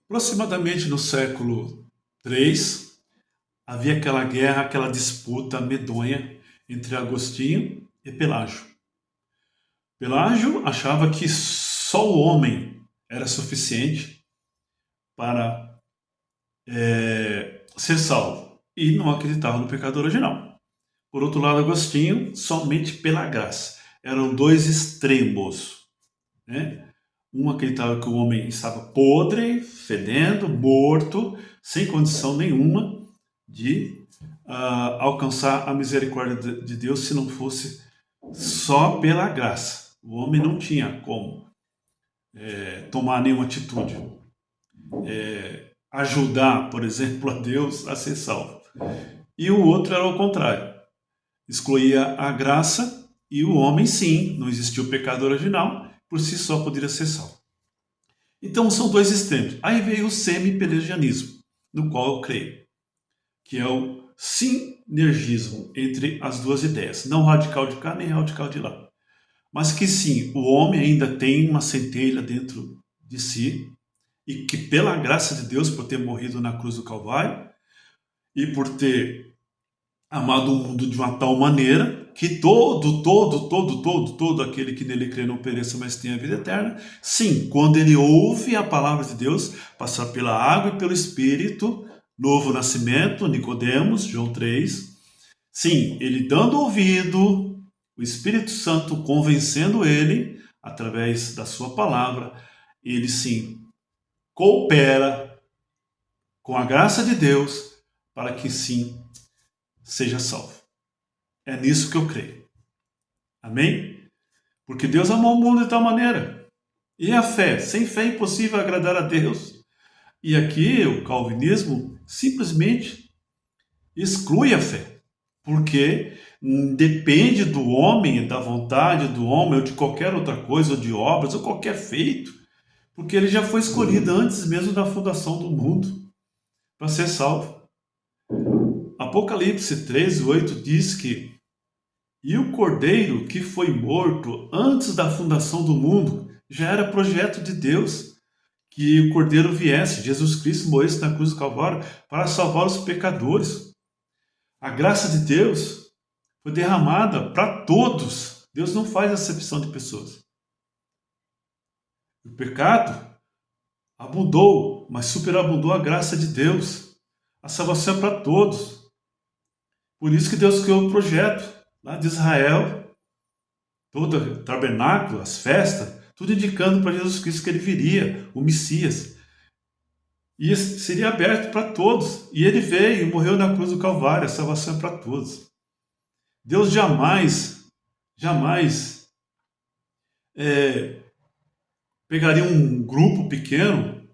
Aproximadamente no século III, havia aquela guerra, aquela disputa medonha entre Agostinho e Pelágio. Pelágio achava que só o homem era suficiente para ser salvo e não acreditava no pecado original. Por outro lado, Agostinho, somente pela graça. Eram dois extremos, né? Um acreditava que o homem estava podre, fedendo, morto, sem condição nenhuma de alcançar a misericórdia de Deus se não fosse só pela graça. O homem não tinha como tomar nenhuma atitude, ajudar, por exemplo, a Deus a ser salvo. E o outro era o contrário, excluía a graça e o homem, sim, não existia o pecado original, por si só poderia ser salvo. Então são dois extremos. Aí veio o semi-pelagianismo, no qual eu creio, que é o sinergismo entre as duas ideias, não radical de cá nem radical de lá. Mas que sim, o homem ainda tem uma centelha dentro de si e que pela graça de Deus, por ter morrido na cruz do Calvário e por ter amado o mundo de uma tal maneira que todo aquele que nele crê não pereça, mas tenha vida eterna. Sim, quando ele ouve a palavra de Deus, passar pela água e pelo Espírito, novo nascimento, Nicodemos, João 3. Sim, ele dando ouvido, o Espírito Santo convencendo ele, através da sua palavra, ele sim coopera com a graça de Deus para que sim seja salvo. É nisso que eu creio. Amém? Porque Deus amou o mundo de tal maneira. E a fé? Sem fé é impossível agradar a Deus. E aqui o calvinismo simplesmente exclui a fé. Porque depende do homem, da vontade do homem, ou de qualquer outra coisa, ou de obras, ou qualquer feito. Porque ele já foi escolhido antes mesmo da fundação do mundo para ser salvo. Apocalipse 13:8 diz que e o cordeiro que foi morto antes da fundação do mundo já era projeto de Deus que o cordeiro viesse, Jesus Cristo morresse na cruz do Calvário para salvar os pecadores. A graça de Deus foi derramada para todos. Deus não faz acepção de pessoas. O pecado abundou, mas superabundou a graça de Deus. A salvação é para todos. Por isso que Deus criou o projeto lá de Israel, todo o tabernáculo, as festas, tudo indicando para Jesus Cristo que ele viria, o Messias. E seria aberto para todos. E ele veio e morreu na cruz do Calvário, a salvação é para todos. Deus jamais pegaria um grupo pequeno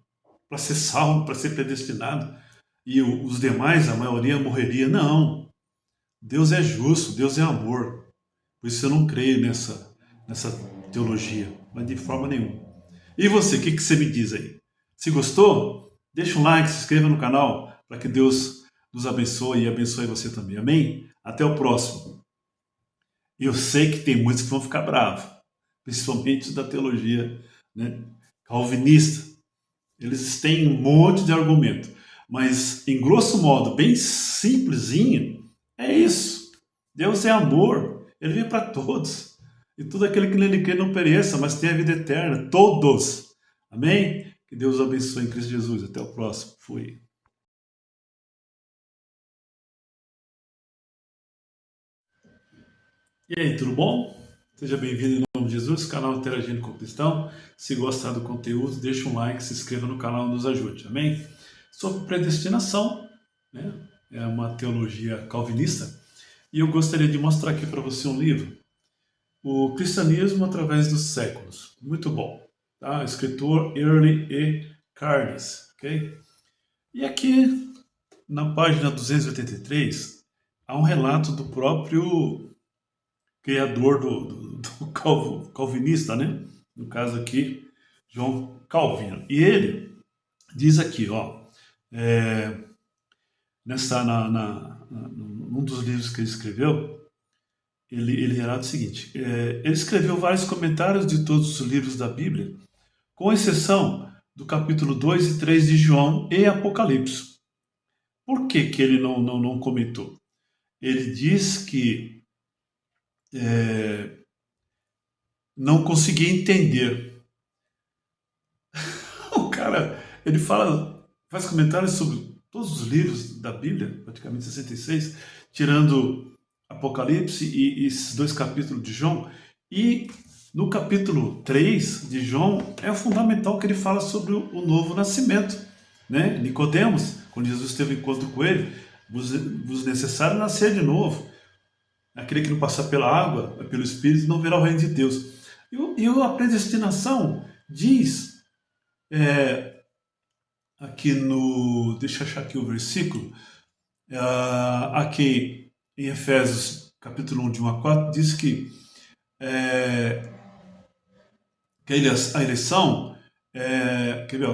para ser salvo, para ser predestinado, e os demais, a maioria, morreria. Não. Deus é justo, Deus é amor. Por isso eu não creio nessa teologia, mas de forma nenhuma. E você, o que você me diz aí? Se gostou, deixa um like, se inscreva no canal, para que Deus nos abençoe e abençoe você também. Amém? Até o próximo. Eu sei que tem muitos que vão ficar bravos, principalmente da teologia, né, calvinista. Eles têm um monte de argumento, mas em grosso modo, bem simplesinho, é isso. Deus é amor, ele vem para todos. E todo aquele que nele crê não pereça, mas tenha a vida eterna. Todos. Amém? Que Deus abençoe em Cristo Jesus. Até o próximo. Fui. E aí, tudo bom? Seja bem-vindo em nome de Jesus, canal Interagindo com o Cristão. Se gostar do conteúdo, deixa um like, se inscreva no canal e nos ajude. Amém? Sobre predestinação, né? É uma teologia calvinista. E eu gostaria de mostrar aqui para você um livro, O Cristianismo através dos Séculos. Muito bom. Tá? Escritor Early E. Carnes. Ok? E aqui, na página 283, há um relato do próprio criador do calvinista, né? No caso aqui, João Calvino. E ele diz aqui, ó, num dos livros que ele escreveu, ele relata o seguinte: ele escreveu vários comentários de todos os livros da Bíblia, com exceção do capítulo 2 e 3 de João e Apocalipse. Por que que ele não comentou? Ele diz que não conseguia entender. O cara, ele faz comentários sobre todos os livros da Bíblia, praticamente 66, tirando Apocalipse e esses dois capítulos de João. E no capítulo 3 de João é fundamental que ele fala sobre o novo nascimento, né? Nicodemos, quando Jesus teve encontro com ele, vos necessário nascer de novo. Aquele que não passar pela água, pelo Espírito, não verá o reino de Deus. E a predestinação diz, aqui no... Deixa eu achar aqui o versículo. Aqui em Efésios, capítulo 1, de 1 a 4, diz que a eleição,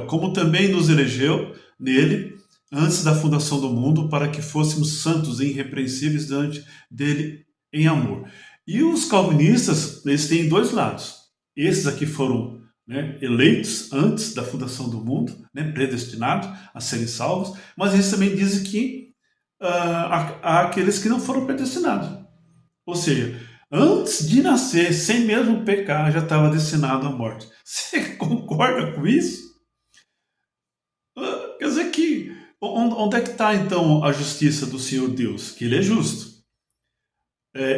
como também nos elegeu nele, antes da fundação do mundo, para que fôssemos santos e irrepreensíveis diante dele em amor. E os calvinistas, eles têm dois lados. Esses aqui foram, né, eleitos antes da fundação do mundo, né, predestinados a serem salvos, mas eles também dizem que há aqueles que não foram predestinados. Ou seja, antes de nascer, sem mesmo pecar, já estava destinado à morte. Você concorda com isso? Quer dizer que onde é que está então a justiça do Senhor Deus? Que Ele é justo.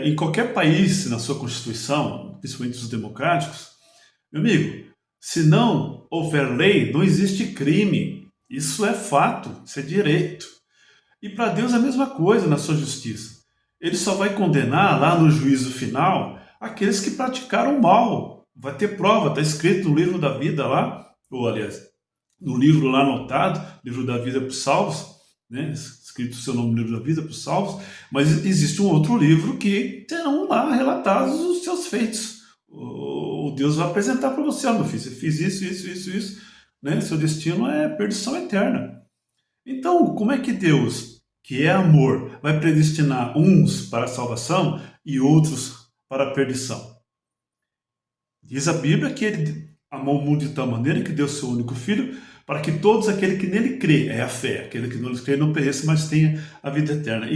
Em qualquer país, na sua Constituição, principalmente os democráticos, meu amigo, se não houver lei, não existe crime. Isso é fato, isso é direito. E para Deus é a mesma coisa na sua justiça. Ele só vai condenar lá no juízo final aqueles que praticaram o mal. Vai ter prova, está escrito no livro da vida lá, ou aliás, no livro lá anotado, livro da vida para os salvos, né? Escrito o seu nome no livro da vida para os salvos, mas existe um outro livro que terão lá relatados os seus feitos. O Deus vai apresentar para você, meu filho, você fez isso, né? Seu destino é perdição eterna. Então, como é que Deus, que é amor, vai predestinar uns para a salvação e outros para a perdição? Diz a Bíblia que ele amou o mundo de tal maneira que deu seu único filho para que todos aquele que nele crê, é a fé, aquele que não crê não pereça, mas tenha a vida eterna.